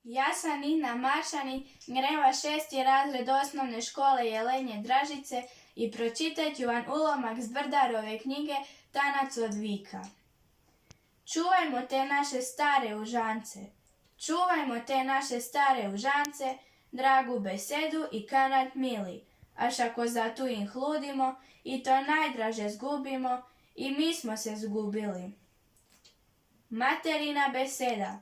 Ja sam Nina Maršanin, greva 6. razred osnovne škole Jelenje Dražice i pročitat ću vam ulomak z Brdarove knjige Tanac od vika. Čuvajmo te naše stare užance, čuvajmo te naše stare užance, dragu besedu i kanat mili, až ako za tu im hludimo i to najdraže zgubimo, i mi smo se zgubili. Materina beseda.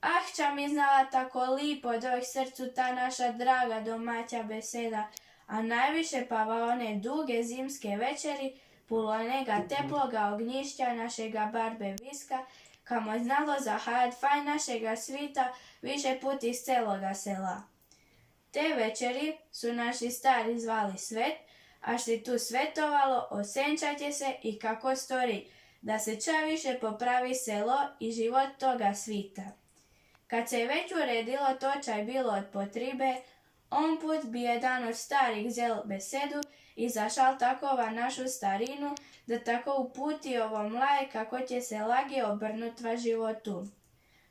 Ah, ča mi znala tako lipo dojh srcu ta naša draga domaća beseda, a najviše pava one duge zimske večeri, pulo onega teploga ognjišća našega barbe viska, kamo znalo zahajat fajn našega svita više put iz celoga sela. Te večeri su naši stari zvali svet, a si tu svetovalo osenčatje se i kako stori, da se ča više popravi selo i život toga svita. Kad se već uredilo to čaj bilo od potribe, on put bi jedan od starih zel besedu i zašal takova našu starinu, da tako uputi ovo mlaje kako će se lage obrnutva životu.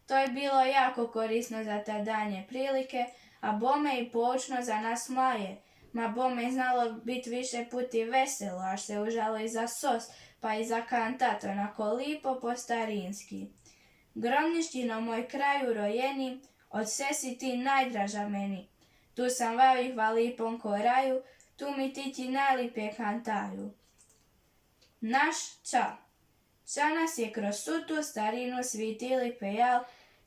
To je bilo jako korisno za ta danje prilike, a bome i poučno za nas mlaje, ma bome je znalo bit više puti veselo, až se užalo i za sos, pa i za kantat, onako lipo po starinski. Gromništino moj kraju rojeni, od sve si ti najdraža meni. Tu sam vavih va lipom koraju, tu mi tići najlipje kantaju. Naš ča. Ča nas je kroz svu tu starinu svitili pejal,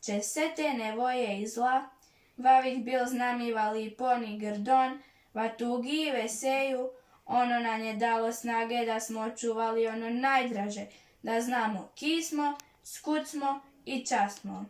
če se te nevoje i zla, vavih bil znamiva lipon i grdon, va tugi i veseju, ono nam je dalo snage da smo očuvali ono najdraže, da znamo ki smo, skud smo i ča smo.